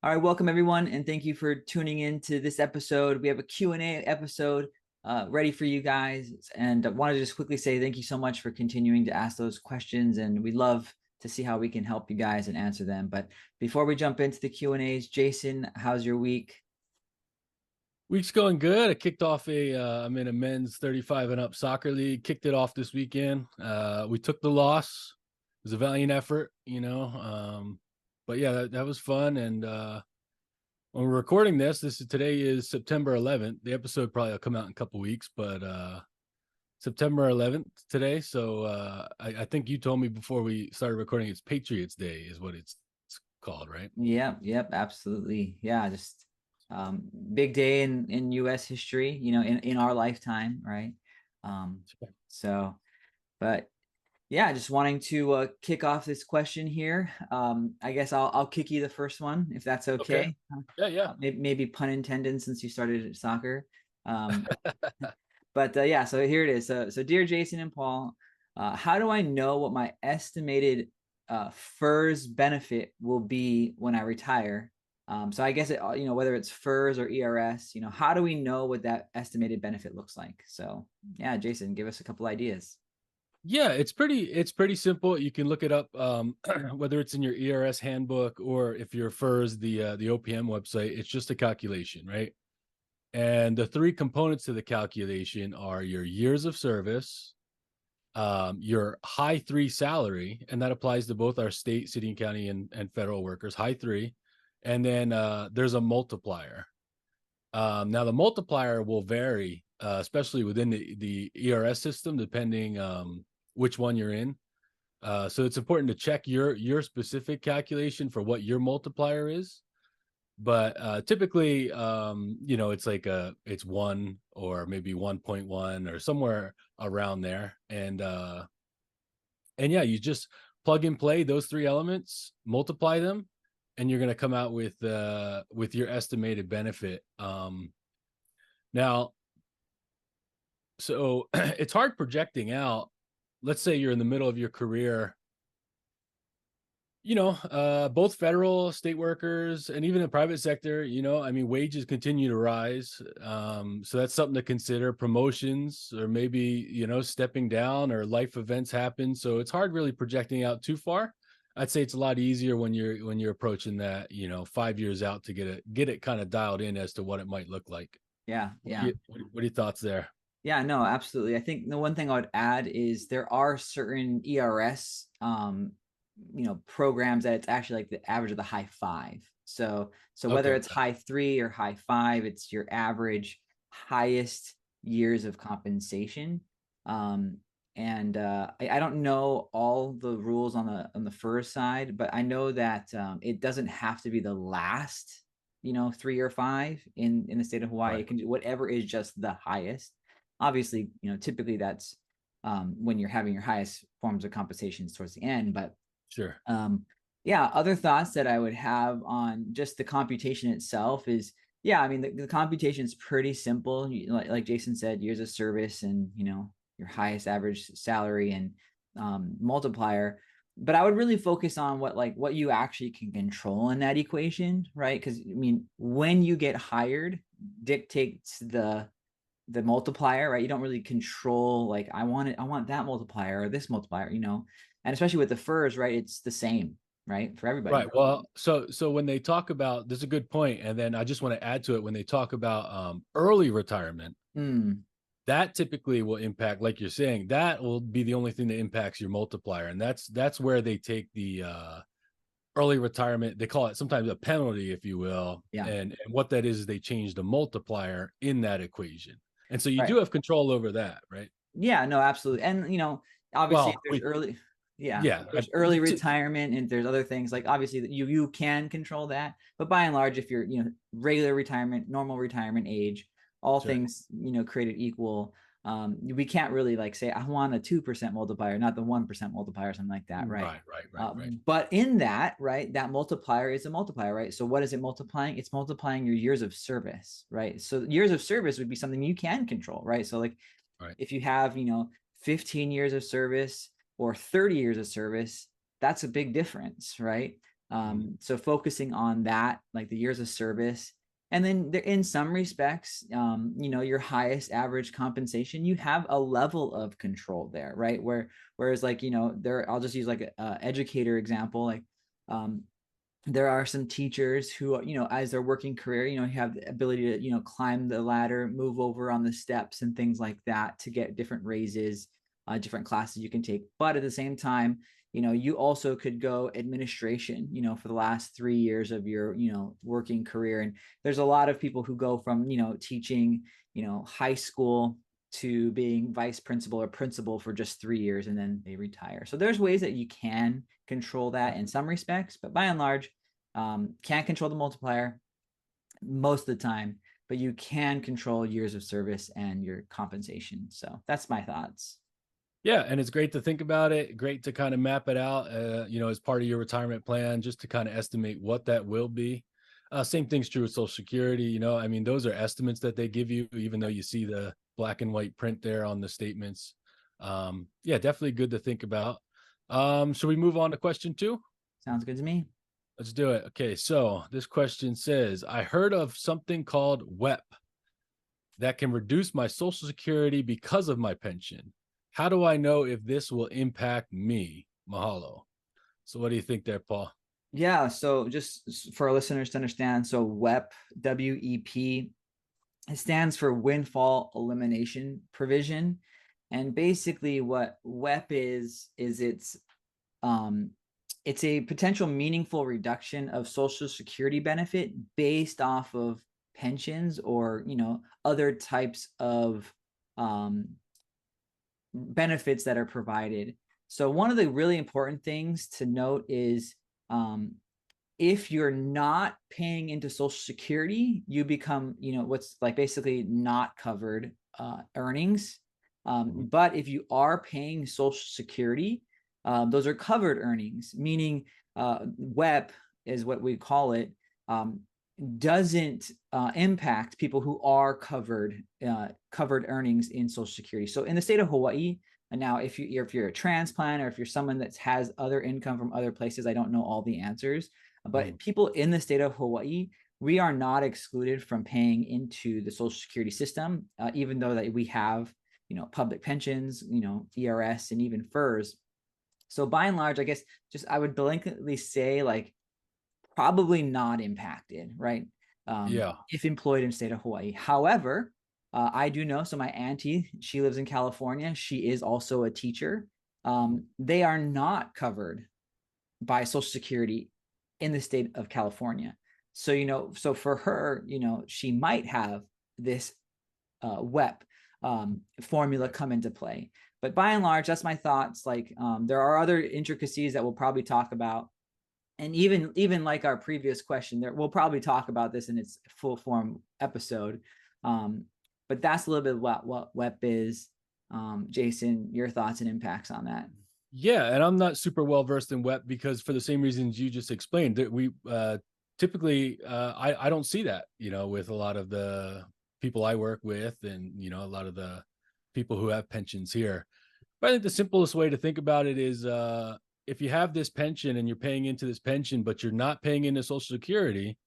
All right, welcome everyone, and thank you for tuning in to this episode. We have a Q&A episode ready for you guys, and I want to just quickly say thank you so much for continuing to ask those questions, and we love to see how we can help you guys and answer them. But before we jump into the Q&As, Jason, how's your week? Week's going good. I kicked off I'm in a men's 35 and up soccer league. Kicked it off this weekend. We took the loss. It was a valiant effort, but yeah, that was fun. And when we're recording today is September 11th. The episode probably will come out in a couple weeks, but September 11th today. So I think you told me before we started recording, it's Patriots Day is what it's called, right? Yep, absolutely. Yeah, just big day in US history, in our lifetime, right? So, but yeah, just wanting to kick off this question here. I guess I'll kick you the first one if that's Okay. okay. Yeah. Maybe pun intended since you started soccer. Um, but yeah, so here it is. So dear Jason and Paul, how do I know what my estimated FERS benefit will be when I retire? So I guess whether it's FERS or ERS, how do we know what that estimated benefit looks like? So yeah, Jason, give us a couple ideas. Yeah, it's pretty simple. You can look it up, whether it's in your ERS handbook or if you're FERS, the OPM website. It's just a calculation, right? And the three components to the calculation are your years of service, your high three salary, and that applies to both our state, city, and county and federal workers, high three. And then there's a multiplier. Now the multiplier will vary, especially within the ERS system, depending which one you're in. So it's important to check your specific calculation for what your multiplier is. But typically, it's like it's 1 or maybe 1.1 or somewhere around there. And yeah, you just plug and play those three elements, multiply them, and you're going to come out with your estimated benefit. Now, so it's hard projecting out. Let's say you're in the middle of your career, both federal, state workers, and even the private sector, wages continue to rise. So that's something to consider. Promotions, or maybe, stepping down, or life events happen. So it's hard really projecting out too far. I'd say it's a lot easier when you're approaching that, 5 years out to get it kind of dialed in as to what it might look like. Yeah. What are your thoughts there? Yeah, no, absolutely. I think the one thing I would add is there are certain ERS programs that it's actually like the average of the high five. So whether Okay. it's high three or high five, it's your average highest years of compensation. And I don't know all the rules on the FERS side, but I know that it doesn't have to be the last 3 or 5 in the state of Hawaii. Right. It can do whatever is just the highest. Obviously, typically that's when you're having your highest forms of compensations towards the end. But Sure. yeah, other thoughts that I would have on just the computation itself is, yeah, I mean, the computation is pretty simple. Like Jason said, years of service and, your highest average salary and multiplier. But I would really focus on what you actually can control in that equation, right? Because I mean, when you get hired dictates the multiplier, right? You don't really control like I want that multiplier or this multiplier, and especially with the FERS, right? It's the same, right, for everybody. Right. Well, so when they talk about, there's a good point, and then I just want to add to it, when they talk about early retirement, that typically will impact, like you're saying, that will be the only thing that impacts your multiplier, and that's where they take the early retirement. They call it sometimes a penalty, if you will. Yeah. And what that is they change the multiplier in that equation, and so you Right. do have control over that, right? Yeah, no, absolutely. And obviously Well, there's early, yeah, yeah, there's early retirement and there's other things like obviously that you can control that. But by and large, if you're, regular retirement, normal retirement age, all sure. things, created equal, we can't really like say I want a 2% multiplier, not the 1% multiplier, or something like that, right? Right. But in that, right, that multiplier is a multiplier, right? So what is it multiplying? It's multiplying your years of service, right? So years of service would be something you can control, right? So like if you have 15 years of service or 30 years of service, that's a big difference, right? So focusing on that, like the years of service, and then there, in some respects, your highest average compensation, you have a level of control there, right? Whereas like, there, I'll just use like a educator example, like, there are some teachers who, as their working career, have the ability to, climb the ladder, move over on the steps and things like that to get different raises, different classes you can take. But at the same time, you also could go administration, for the last 3 years of your, working career. And there's a lot of people who go from, teaching, high school to being vice principal or principal for just 3 years and then they retire. So there's ways that you can control that in some respects, but by and large, can't control the multiplier most of the time, but you can control years of service and your compensation. So that's my thoughts. Yeah, and it's great to think about it, great to kind of map it out, as part of your retirement plan, just to kind of estimate what that will be. Same thing's true with Social Security. I mean, those are estimates that they give you, even though you see the black and white print there on the statements. Yeah, definitely good to think about. Should we move on to question 2? Sounds good to me. Let's do it. Okay, so this question says, I heard of something called WEP that can reduce my Social Security because of my pension. How do I know if this will impact me? Mahalo. So what do you think there, Paul? Yeah. So just for our listeners to understand, so WEP, WEP, it stands for Windfall Elimination Provision. And basically what WEP is it's a potential meaningful reduction of Social Security benefit based off of pensions or, other types of benefits that are provided. So one of the really important things to note is, if you're not paying into Social Security, you become, what's like basically not covered earnings. But if you are paying Social Security, those are covered earnings, meaning WEP is what we call it, doesn't impact people who are covered earnings in Social Security. So in the state of Hawaii, and now if you're a transplant or if you're someone that has other income from other places, I don't know all the answers, but people in the state of Hawaii, we are not excluded from paying into the Social Security system, even though that we have, public pensions, ERS, and even FERS. So by and large, I guess just I would blankly say like probably not impacted, right? Yeah. If employed in the state of Hawaii. However, I do know, so my auntie, she lives in California. She is also a teacher. They are not covered by Social Security in the state of California. So, so for her, she might have this WEP formula come into play. But by and large, that's my thoughts. Like, there are other intricacies that we'll probably talk about. And even like our previous question, there we'll probably talk about this in its full form episode. But that's a little bit what WEP is. Jason, your thoughts and impacts on that? Yeah, and I'm not super well versed in WEP because for the same reasons you just explained, that we typically I don't see that, with a lot of the people I work with and a lot of the people who have pensions here. But I think the simplest way to think about it is if you have this pension and you're paying into this pension, but you're not paying into Social Security,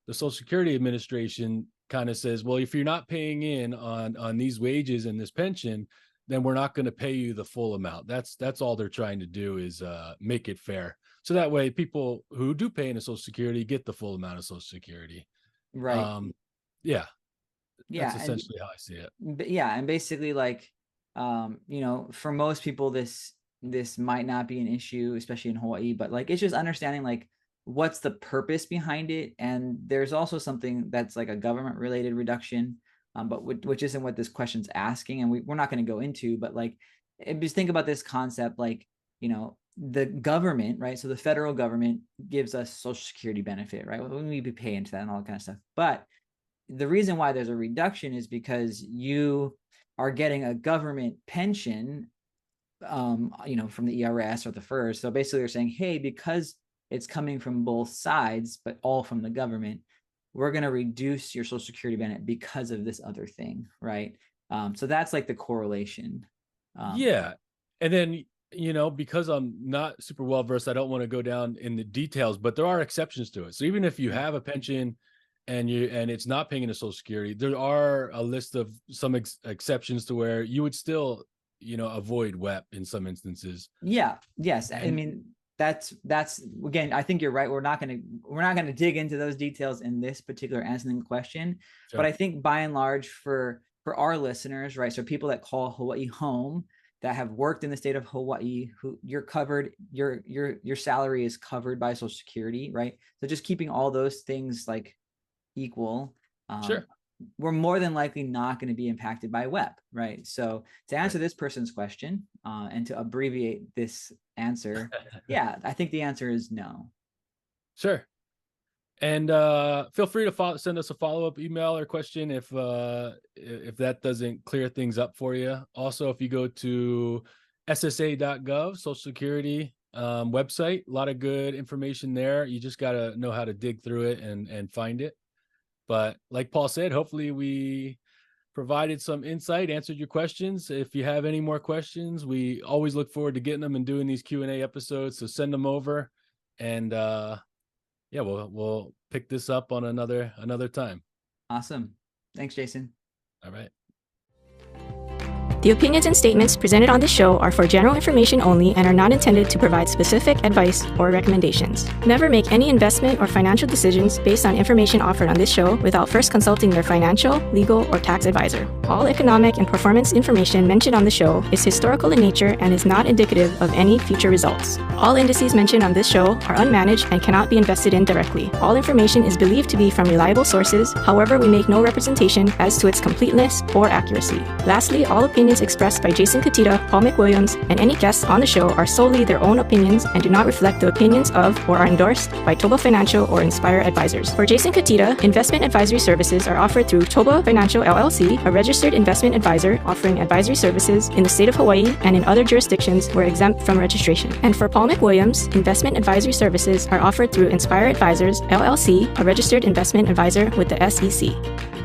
the Social Security Administration kind of says, well, if you're not paying in on these wages and this pension, then we're not going to pay you the full amount. That's all they're trying to do is make it fair. So that way people who do pay into Social Security get the full amount of Social Security. Right. Yeah. Yeah. That's essentially how I see it. Yeah. And basically like, for most people, this might not be an issue, especially in Hawaii, but like, it's just understanding like what's the purpose behind it. And there's also something that's like a government related reduction, but which isn't what this question's asking. And we're not going to go into, but like, just think about this concept, like, the government, right? So the federal government gives us Social Security benefit, right? When we pay into that and all that kind of stuff. But the reason why there's a reduction is because you are getting a government pension, from the ERS or the FERS. So basically they're saying, hey, because it's coming from both sides, but all from the government, we're going to reduce your Social Security benefit because of this other thing, right? So that's like the correlation. Yeah. And then because I'm not super well versed, I don't want to go down in the details, but there are exceptions to it. So even if you have a pension and it's not paying into Social Security, there are a list of some exceptions to where you would still, avoid WEP in some instances. Yeah. Yes. I mean, that's again, I think you're right. We're not going to dig into those details in this particular answering question, Sure. but I think by and large for our listeners, right? So people that call Hawaii home, that have worked in the state of Hawaii, who you're covered, your salary is covered by Social Security, right? So just keeping all those things like equal, Sure. we're more than likely not going to be impacted by WEP, right? So to answer this person's question, and to abbreviate this answer, yeah, I think the answer is no. Sure. And feel free to send us a follow-up email or question if that doesn't clear things up for you. Also, if you go to ssa.gov, Social Security website, a lot of good information there. You just got to know how to dig through it and find it. But like Paul said, hopefully we provided some insight, answered your questions. If you have any more questions, we always look forward to getting them and doing these Q&A episodes. So send them over, and yeah, we'll pick this up on another time. Awesome. Thanks, Jason. All right. The opinions and statements presented on this show are for general information only and are not intended to provide specific advice or recommendations. Never make any investment or financial decisions based on information offered on this show without first consulting your financial, legal, or tax advisor. All economic and performance information mentioned on the show is historical in nature and is not indicative of any future results. All indices mentioned on this show are unmanaged and cannot be invested in directly. All information is believed to be from reliable sources. However, we make no representation as to its completeness or accuracy. Lastly, all opinions expressed by Jason Cutitta, Paul McWilliams, and any guests on the show are solely their own opinions and do not reflect the opinions of or are endorsed by ToBA Financial or Inspire Advisors. For Jason Cutitta, investment advisory services are offered through ToBA Financial LLC, a registered investment advisor offering advisory services in the state of Hawaii and in other jurisdictions where exempt from registration. And for Paul McWilliams, investment advisory services are offered through Inspire Advisors LLC, a registered investment advisor with the SEC.